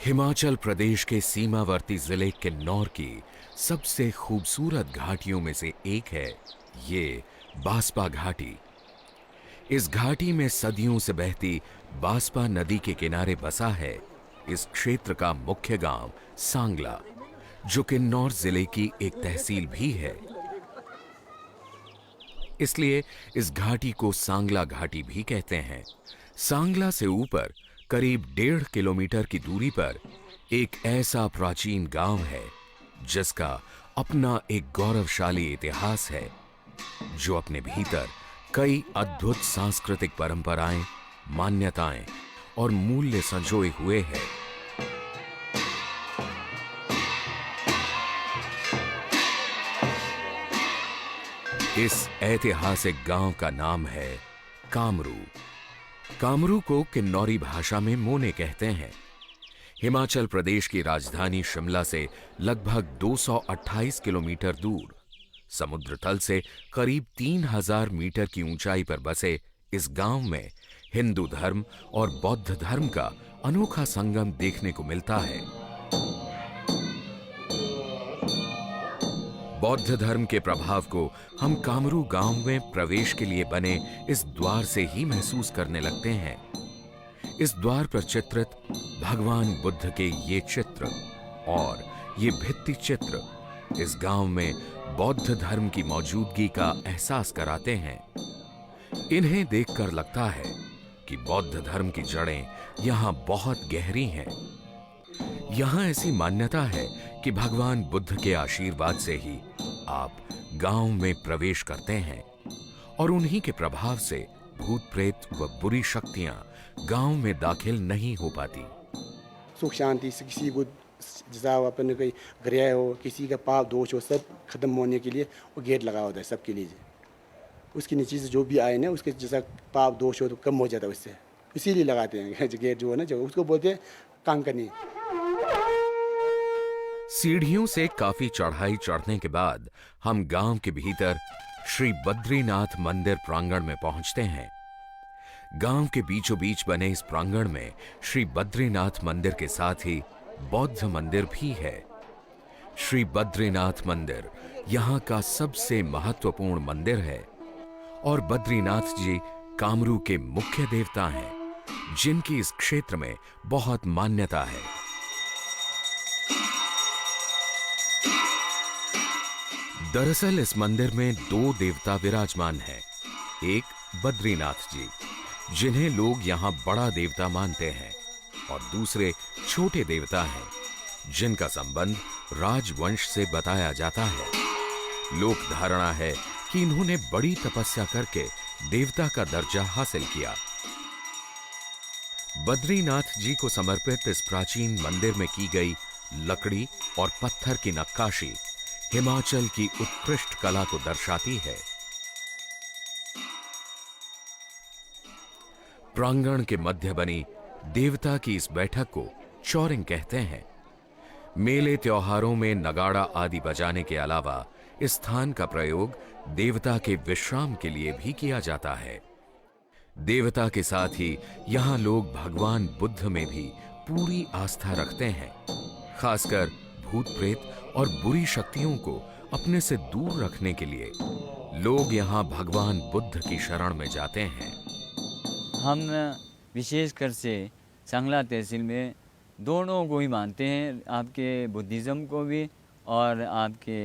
हिमाचल प्रदेश के सीमावर्ती जिले किन्नौर की सबसे खूबसूरत घाटियों में से एक है ये बास्पा घाटी। इस घाटी में सदियों से बहती बास्पा नदी के किनारे बसा है इस क्षेत्र का मुख्य गांव सांगला, जो किन्नौर जिले की एक तहसील भी है। इसलिए इस घाटी को सांगला घाटी भी कहते हैं। सांगला से ऊपर करीब 1.5 किलोमीटर की दूरी पर एक ऐसा प्राचीन गांव है जिसका अपना एक गौरवशाली इतिहास है, जो अपने भीतर कई अद्भुत सांस्कृतिक परंपराएं, मान्यताएं और मूल्य संजोए हुए है। इस ऐतिहासिक गांव का नाम है कामरू। कामरू को किन्नौरी भाषा में मोने कहते हैं। हिमाचल प्रदेश की राजधानी शिमला से लगभग 228 किलोमीटर दूर, समुद्र तल से करीब 3000 मीटर की ऊंचाई पर बसे इस गांव में हिंदू धर्म और बौद्ध धर्म का अनोखा संगम देखने को मिलता है। बौद्ध धर्म के प्रभाव को हम कामरू गांव में प्रवेश के लिए बने इस द्वार से ही महसूस करने लगते हैं। इस द्वार पर चित्रित भगवान बुद्ध के ये चित्र और ये भित्ति चित्र इस गांव में बौद्ध धर्म की मौजूदगी का एहसास कराते हैं। इन्हें देखकर लगता है कि बौद्ध धर्म की जड़ें यहां बहुत गहरी हैं। यहां ऐसी मान्यता है कि भगवान बुद्ध के आशीर्वाद से ही आप गांव में प्रवेश करते हैं और उन्हीं के प्रभाव से भूत प्रेत व बुरी शक्तियां गांव में दाखिल नहीं हो पाती। सुख शांति से किसी को जैसा अपन कोई ग्रह हो, किसी का पाप दोष हो, सब खत्म होने के लिए वो गेट लगा होता है सबके लिए। उसके नीचे से जो भी आए ना, उसके जैसा पाप दोष हो तो कम हो जाता है उससे, इसीलिए लगाते हैं गेट जो है ना, जो उसको बोलते हैं कांकनी। सीढ़ियों से काफी चढ़ाई चढ़ने के बाद हम गांव के भीतर श्री बद्रीनाथ मंदिर प्रांगण में पहुंचते हैं। गांव के बीचों बीच बने इस प्रांगण में श्री बद्रीनाथ मंदिर के साथ ही बौद्ध मंदिर भी है। श्री बद्रीनाथ मंदिर यहां का सबसे महत्वपूर्ण मंदिर है और बद्रीनाथ जी कामरू के मुख्य देवता हैं, जिनकी इस क्षेत्र में बहुत मान्यता है। दरअसल इस मंदिर में 2 देवता विराजमान हैं। एक बद्रीनाथ जी, जिन्हें लोग यहां बड़ा देवता मानते हैं, और दूसरे छोटे देवता हैं, जिनका संबंध राजवंश से बताया जाता है। लोक धारणा है कि इन्होंने बड़ी तपस्या करके देवता का दर्जा हासिल किया। बद्रीनाथ जी को समर्पित इस प्राचीन मंदिर में की गई लकड़ी और पत्थर की नक्काशी हिमाचल की उत्कृष्ट कला को दर्शाती है। प्रांगण के मध्य बनी देवता की इस बैठक को चौरिंग कहते हैं। मेले त्योहारों में नगाड़ा आदि बजाने के अलावा इस स्थान का प्रयोग देवता के विश्राम के लिए भी किया जाता है। देवता के साथ ही यहां लोग भगवान बुद्ध में भी पूरी आस्था रखते हैं। खासकर भूत प्रेत और बुरी शक्तियों को अपने से दूर रखने के लिए लोग यहां भगवान बुद्ध की शरण में जाते हैं। हम विशेषकर से सांगला तहसील में दोनों को ही मानते हैं, आपके बुद्धिज़्म को भी और आपके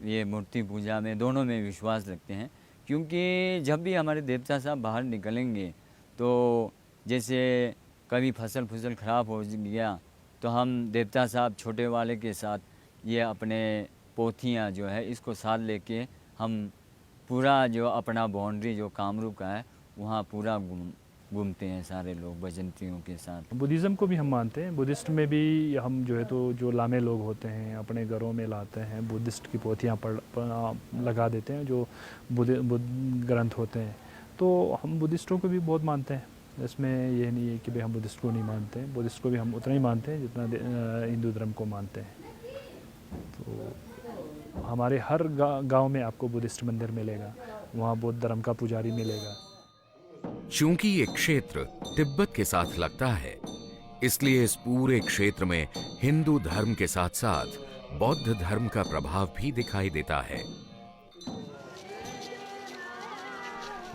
ये मूर्ति पूजा में, दोनों में विश्वास रखते हैं। क्योंकि जब भी हमारे देवता साहब बाहर निकलेंगे तो जैसे कभी फसल ख़राब हो गया तो हम देवता साहब छोटे वाले के साथ ये अपने पोथियाँ जो है इसको साथ लेके हम पूरा जो अपना बाउंड्री जो कामरू का है वहाँ पूरा घूमते हैं सारे लोग बजंतियों के साथ। बुद्धिज़्म को भी हम मानते हैं। बुद्धिस्ट में भी हम जो है तो जो लामे लोग होते हैं अपने घरों में लाते हैं, बुद्धिस्ट की पोथियाँ लगा देते हैं जो बुद्ध ग्रंथ होते हैं। तो हम बुद्धिस्टों को भी बहुत मानते हैं। इसमें ये नहीं है कि भाई हम बुद्धिस्ट को नहीं मानते हैं। बुद्धिस्ट को भी हम उतना ही मानते हैं जितना हिंदू धर्म को मानते हैं। तो हमारे हर गांव में आपको बुद्धिस्ट मंदिर मिलेगा, वहाँ बौद्ध धर्म का पुजारी मिलेगा। चूंकि ये क्षेत्र तिब्बत के साथ लगता है, इसलिए इस पूरे क्षेत्र में हिंदू धर्म के साथ साथ बौद्ध धर्म का प्रभाव भी दिखाई देता है।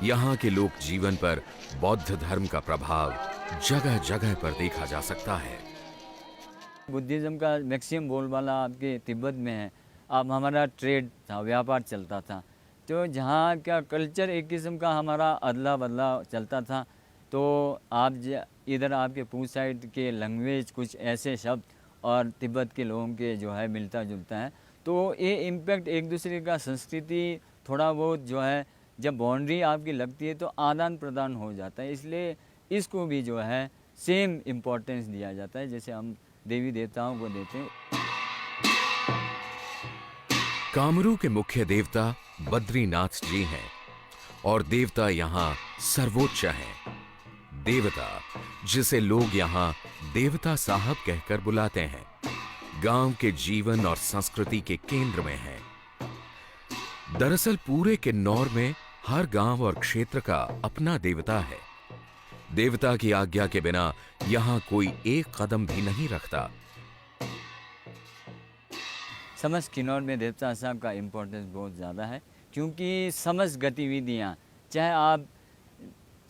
यहाँ के लोक जीवन पर बौद्ध धर्म का प्रभाव जगह जगह पर देखा जा सकता है। बुद्धिज़्म का मैक्सिमम बोलबाला आपके तिब्बत में है। अब हमारा ट्रेड था, व्यापार चलता था, तो जहाँ का कल्चर एक किस्म का हमारा अदला बदला चलता था। तो आप इधर आपके पूर्व साइड के लैंग्वेज कुछ ऐसे शब्द और तिब्बत के लोगों के जो है मिलता जुलता है, तो ये इम्पैक्ट एक दूसरे का संस्कृति थोड़ा बहुत जो है जब बाउंड्री आपकी लगती है तो आदान प्रदान हो जाता है। इसलिए इसको भी जो है सेम इम्पोर्टेंस दिया जाता है जैसे हम देवी देवताओं को देते हैं। कामरू के मुख्य देवता बद्रीनाथ जी हैं और देवता यहाँ सर्वोच्च हैं। देवता जिसे लोग यहाँ देवता साहब कहकर बुलाते हैं, गांव के जीवन और संस्कृति के केंद्र में हैं। दरअसल पूरे किन्नौर में हर गांव और क्षेत्र का अपना देवता है। देवता की आज्ञा के बिना यहाँ कोई एक कदम भी नहीं रखता। समस्त किन्नौर में देवता साहब का इम्पोर्टेंस बहुत ज़्यादा है, क्योंकि समस्त गतिविधियाँ, चाहे आप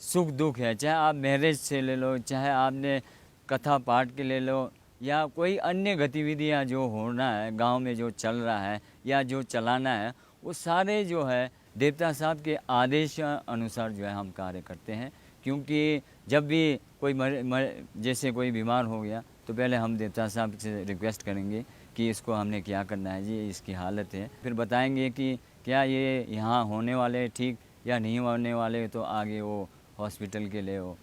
सुख दुख है, चाहे आप मैरिज से ले लो, चाहे आपने कथा पाठ के ले लो, या कोई अन्य गतिविधियाँ जो होना है गांव में जो चल रहा है या जो चलाना है, वो सारे जो है देवता साहब के आदेश अनुसार जो है हम कार्य करते हैं। क्योंकि जब भी कोई जैसे कोई बीमार हो गया तो पहले हम देवता साहब से रिक्वेस्ट करेंगे कि इसको हमने क्या करना है जी, इसकी हालत है, फिर बताएंगे कि क्या ये यहाँ होने वाले ठीक या नहीं होने वाले, तो आगे वो हॉस्पिटल के लिए वो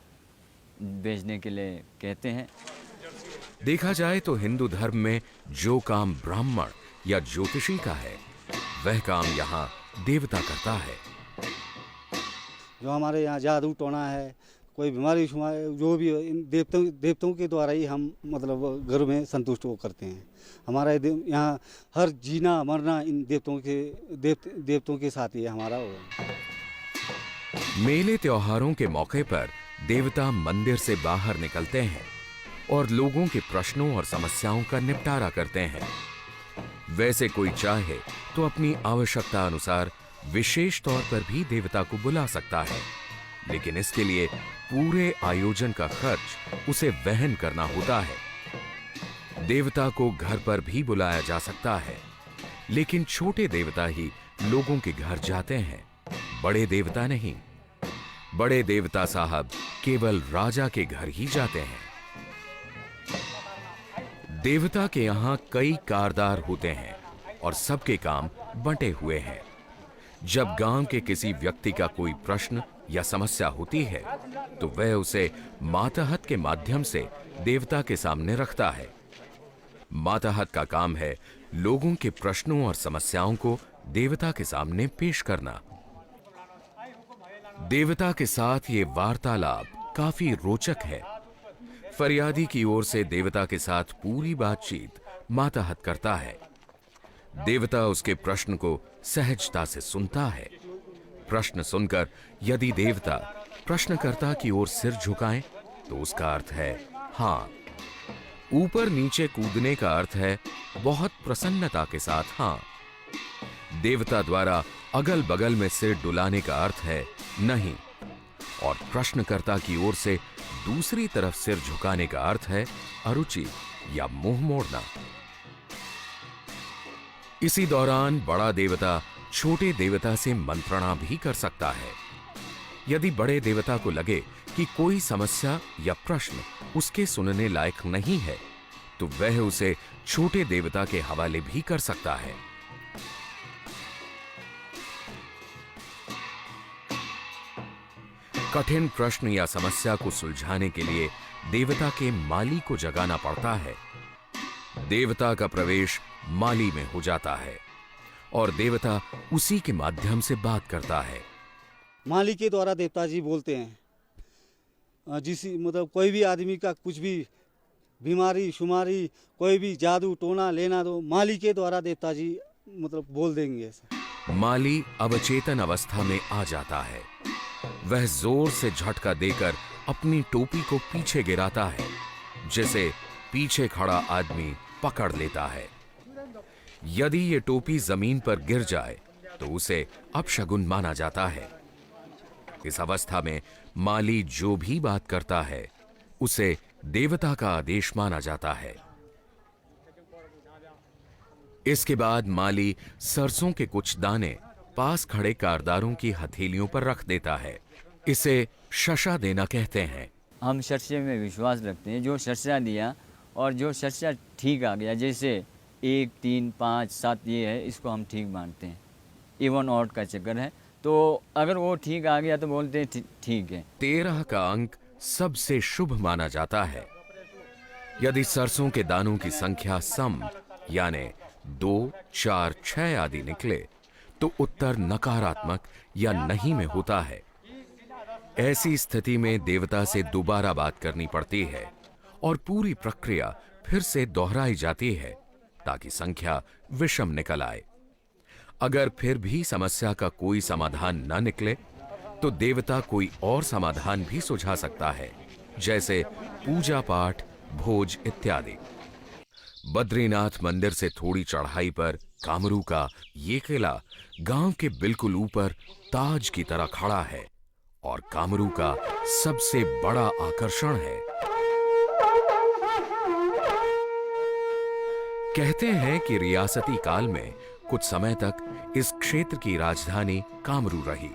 भेजने के लिए कहते हैं। देखा जाए तो हिंदू धर्म में जो काम ब्राह्मण या ज्योतिषी का है, वह काम यहाँ देवता करता है। जो हमारे यहाँ जादू टोना है, कोई बीमारी जो भी इन देवताओं के द्वारा ही हम मतलब घर में संतुष्ट वो करते हैं। हमारा यहाँ हर जीना मरना इन देवताओं के साथ ही है हमारा वो। मेले त्योहारों के मौके पर देवता मंदिर से बाहर निकलते हैं और लोगों के प्रश्नों और समस्याओं का निपटारा करते हैं। वैसे कोई चाहे तो अपनी आवश्यकता अनुसार विशेष तौर पर भी देवता को बुला सकता है, लेकिन इसके लिए पूरे आयोजन का खर्च उसे वहन करना होता है। देवता को घर पर भी बुलाया जा सकता है, लेकिन छोटे देवता ही लोगों के घर जाते हैं, बड़े देवता नहीं। बड़े देवता साहब केवल राजा के घर ही जाते हैं। देवता के यहां कई कारदार होते हैं और सबके काम बंटे हुए हैं। जब गांव के किसी व्यक्ति का कोई प्रश्न या समस्या होती है तो वह उसे मातहत के माध्यम से देवता के सामने रखता है। मातहत का काम है लोगों के प्रश्नों और समस्याओं को देवता के सामने पेश करना। देवता के साथ ये वार्तालाप काफी रोचक है। फरियादी की ओर से देवता के साथ पूरी बातचीत मातहत करता है। देवता उसके प्रश्न को सहजता से सुनता है। प्रश्न सुनकर यदि देवता प्रश्नकर्ता की ओर सिर झुकाएं तो उसका अर्थ है हाँ। ऊपर नीचे कूदने का अर्थ है बहुत प्रसन्नता के साथ हाँ। देवता द्वारा अगल बगल में सिर डुलाने का अर्थ है नहीं, और प्रश्नकर्ता की ओर से दूसरी तरफ सिर झुकाने का अर्थ है अरुचि या मुंह मोड़ना। इसी दौरान बड़ा देवता छोटे देवता से मंत्रणा भी कर सकता है। यदि बड़े देवता को लगे कि कोई समस्या या प्रश्न उसके सुनने लायक नहीं है तो वह उसे छोटे देवता के हवाले भी कर सकता है। कठिन प्रश्न या समस्या को सुलझाने के लिए देवता के माली को जगाना पड़ता है। देवता का प्रवेश माली में हो जाता है और देवता उसी के माध्यम से बात करता है। माली के द्वारा देवता जी बोलते हैं। जिस मतलब कोई भी आदमी का कुछ भी बीमारी शुमारी कोई भी जादू टोना लेना तो माली के द्वारा देवता जी मतलब बोल देंगे। माली अवचेतन अवस्था में आ जाता है। वह जोर से झटका देकर अपनी टोपी को पीछे गिराता है, जिसे पीछे खड़ा आदमी पकड़ लेता है। यदि ये टोपी जमीन पर गिर जाए तो उसे अपशगुन माना जाता है। इस अवस्था में माली जो भी बात करता है उसे देवता का आदेश माना जाता है। इसके बाद माली सरसों के कुछ दाने पास खड़े कारदारों की हथेलियों पर रख देता है। इसे शशा देना कहते हैं। हम शस्य में विश्वास रखते हैं। जो शस्य दिया और जो शस्य ठीक आ गया, जैसे 1, 3, 5, 7 ये है, इसको हम ठीक मानते हैं। इवन ऑड का चक्कर है, तो अगर वो ठीक आ गया तो बोलते हैं ठीक है। 13 का अंक सबसे शुभ माना जाता है। यदि सरसों के दानों की संख्या सम यानी 2, 4, 6 आदि निकले तो उत्तर नकारात्मक या नहीं में होता है। ऐसी स्थिति में देवता से दोबारा बात करनी पड़ती है और पूरी प्रक्रिया फिर से दोहराई जाती है ताकि संख्या विषम निकल आए। अगर फिर भी समस्या का कोई समाधान न निकले तो देवता कोई और समाधान भी सुझा सकता है, जैसे पूजा पाठ, भोज इत्यादि। बद्रीनाथ मंदिर से थोड़ी चढ़ाई पर कामरू का ये किला गांव के बिल्कुल ऊपर ताज की तरह खड़ा है और कामरू का सबसे बड़ा आकर्षण है। कहते हैं कि रियासती काल में कुछ समय तक इस क्षेत्र की राजधानी कामरू रही,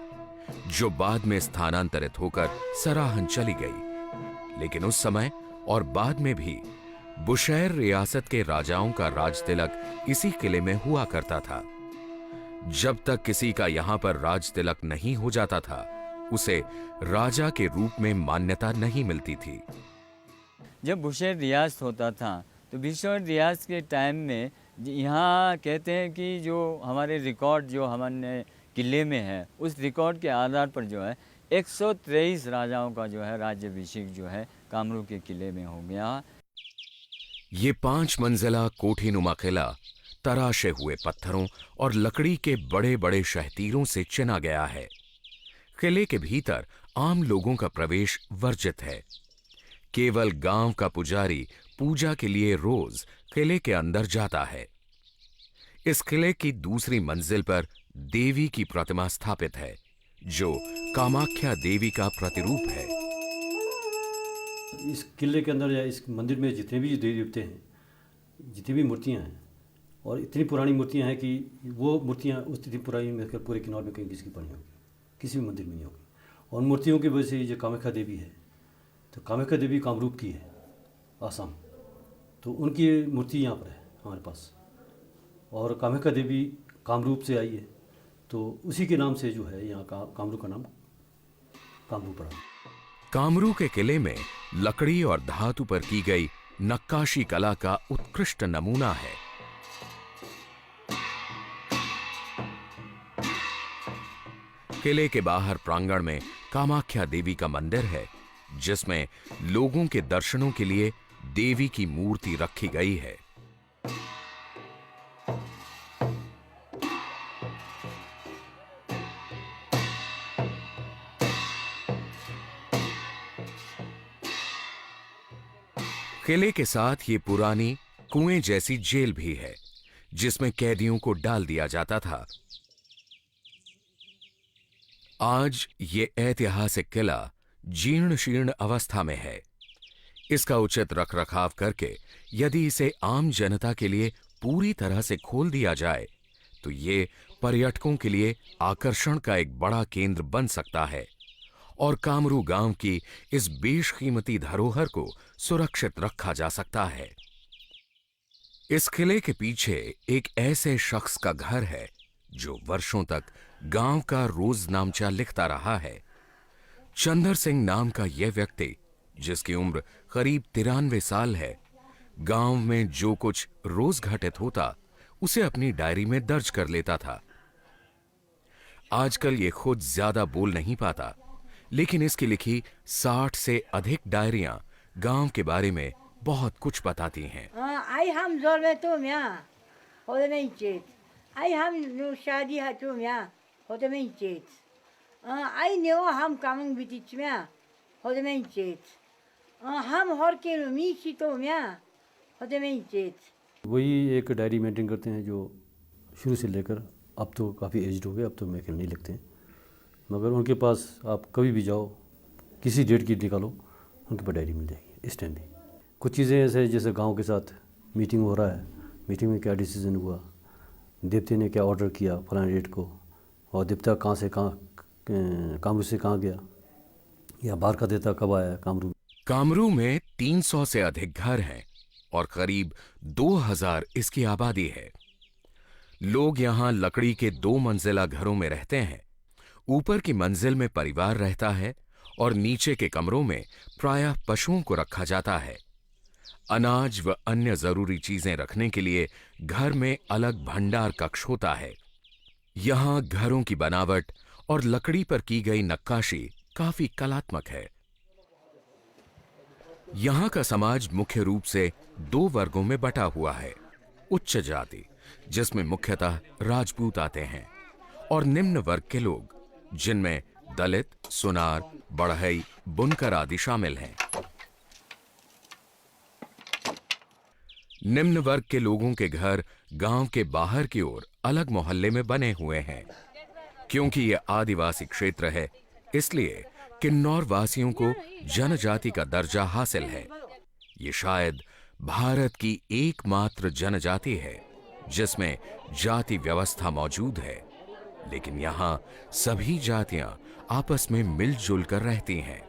जो बाद में स्थानांतरित होकर सराहन चली गई। लेकिन उस समय और बाद में भी बुशैर रियासत के राजाओं का राज तिलक इसी किले में हुआ करता था। जब तक किसी का यहां पर राज तिलक नहीं हो जाता था, उसे राजा के रूप में मान्यता नहीं मिलती थी। जब बुशैर रियासत होता था तो बुशैर रियासत के टाइम में यहाँ कहते हैं कि जो हमारे रिकॉर्ड जो हमारे किले में है, उस रिकॉर्ड के आधार पर जो है 123 राजाओं का जो है राज्याभिषेक जो है कामरू के किले में हो गया। ये 5 मंजिला कोठीनुमा किला तराशे हुए पत्थरों और लकड़ी के बड़े बड़े शहतीरों से चिना गया है। किले के भीतर आम लोगों का प्रवेश वर्जित है। केवल गांव का पुजारी पूजा के लिए रोज किले के अंदर जाता है। इस किले की दूसरी मंजिल पर देवी की प्रतिमा स्थापित है, जो कामाख्या देवी का प्रतिरूप है। इस किले के अंदर या इस मंदिर में जितने भी देवी देवते हैं, जितनी भी मूर्तियां हैं, और इतनी पुरानी मूर्तियां हैं कि वो मूर्तियां उस इतनी पुरानी में पूरे किन्नौर में कहीं किसी की पड़ी होगी, किसी भी मंदिर में नहीं होगी। और मूर्तियों की वजह से जो कामाख्या देवी है, तो कामाख्या देवी कामरूप की है, आसाम, तो उनकी मूर्ति यहाँ पर है हमारे पास। और कामाख्या देवी कामरूप से आई है, तो उसी के नाम से जो है यहाँ का कामरू का नाम कामरू पड़ा। कामरू के किले में लकड़ी और धातु पर की गई नक्काशी कला का उत्कृष्ट नमूना है। किले के बाहर प्रांगण में कामाख्या देवी का मंदिर है, जिसमें लोगों के दर्शनों के लिए देवी की मूर्ति रखी गई है। किले के साथ ये पुरानी कुएं जैसी जेल भी है, जिसमें कैदियों को डाल दिया जाता था। आज ये ऐतिहासिक किला जीर्ण शीर्ण अवस्था में है। इसका उचित रखरखाव करके यदि इसे आम जनता के लिए पूरी तरह से खोल दिया जाए तो ये पर्यटकों के लिए आकर्षण का एक बड़ा केंद्र बन सकता है और कामरू गांव की इस बेशकीमती धरोहर को सुरक्षित रखा जा सकता है। इस किले के पीछे एक ऐसे शख्स का घर है जो वर्षों तक गांव का रोजनामचा लिखता रहा है। चंदर सिंह नाम का यह व्यक्ति, जिसकी उम्र करीब 93 साल है, गांव में जो कुछ रोज घटित होता उसे अपनी डायरी में दर्ज कर लेता था। आजकल ये खुद ज्यादा बोल नहीं पाता, लेकिन इसकी लिखी 60 से अधिक डायरियां गांव के बारे में बहुत कुछ बताती हैं। आई हम जोर में तुम यहाँ होते नहीं चेत, आई हम शादी है तुम यहाँ होते नहीं चेत, आई नेवा हम कामंग बीतीच में होते नहीं चेत, हम हर के मीची तो म्या होते में चेत वही एक डायरी मेंटेन करते हैं जो शुरू से लेकर अब तो काफ़ी एज्ड हो गए, अब तो मेरे ख्याल नहीं लिखते हैं, मगर उनके पास आप कभी भी जाओ, किसी डेट की निकालो, उनके पास डायरी मिल जाएगी इस टाइम भी। कुछ चीज़ें ऐसे जैसे गांव के साथ मीटिंग हो रहा है, मीटिंग में क्या डिसीजन हुआ, देवते ने क्या ऑर्डर किया फलाने डेट को, और देवता कहाँ से कहाँ कामरू से कहाँ गया, या बाहर का देवता कब आया कामरू। कामरू में 300 से अधिक घर हैं और करीब 2000 इसकी आबादी है। लोग यहां लकड़ी के 2 मंजिला घरों में रहते हैं। ऊपर की मंजिल में परिवार रहता है और नीचे के कमरों में प्रायः पशुओं को रखा जाता है। अनाज व अन्य जरूरी चीजें रखने के लिए घर में अलग भंडार कक्ष होता है। यहां घरों की बनावट और लकड़ी पर की गई नक्काशी काफी कलात्मक है। यहां का समाज मुख्य रूप से 2 वर्गों में बटा हुआ है। उच्च जाति, जिसमें मुख्यतः राजपूत आते हैं, और निम्न वर्ग के लोग, जिनमें दलित, सुनार, बढ़ई, बुनकर आदि शामिल हैं। निम्न वर्ग के लोगों के घर गांव के बाहर की ओर अलग मोहल्ले में बने हुए हैं। क्योंकि यह आदिवासी क्षेत्र है, इसलिए किन्नौर वासियों को जनजाति का दर्जा हासिल है। ये शायद भारत की एकमात्र जनजाति है जिसमें जाति व्यवस्था मौजूद है, लेकिन यहाँ सभी जातियां आपस में मिलजुल कर रहती हैं।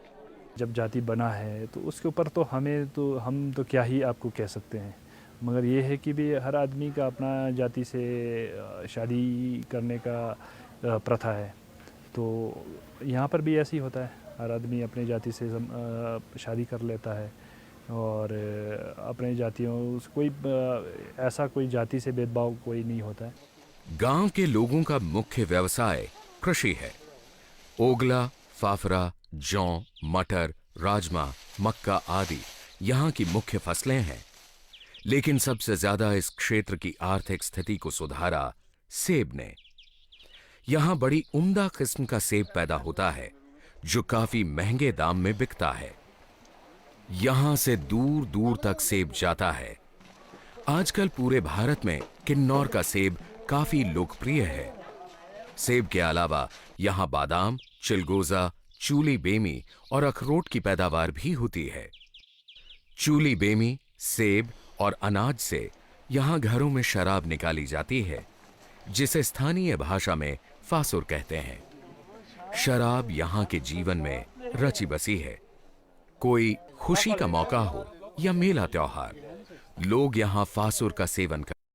जब जाति बना है तो उसके ऊपर तो हम तो क्या ही आपको कह सकते हैं, मगर ये है कि भी हर आदमी का अपना जाति से शादी करने का प्रथा है। तो यहाँ पर भी ऐसे ही होता है, हर आदमी अपने जाति से शादी कर लेता है और अपने जातियों ऐसा कोई जाति से भेदभाव कोई नहीं होता है। गांव के लोगों का मुख्य व्यवसाय कृषि है। ओगला, फाफरा, जौ, मटर, राजमा, मक्का आदि यहाँ की मुख्य फसलें हैं। लेकिन सबसे ज्यादा इस क्षेत्र की आर्थिक स्थिति को सुधारा सेब ने। यहां बड़ी उम्दा किस्म का सेब पैदा होता है जो काफी महंगे दाम में बिकता है। यहां से दूर दूर तक सेब जाता है। आजकल पूरे भारत में किन्नौर का सेब काफी लोकप्रिय है। सेब के अलावा यहां बादाम, चिलगोजा, चूली बेमी और अखरोट की पैदावार भी होती है। चूली बेमी, सेब और अनाज से यहां घरों में शराब निकाली जाती है, जिसे स्थानीय भाषा में फासुर कहते हैं। शराब यहां के जीवन में रची बसी है। कोई खुशी का मौका हो या मेला त्योहार, लोग यहां फासुर का सेवन करते हैं।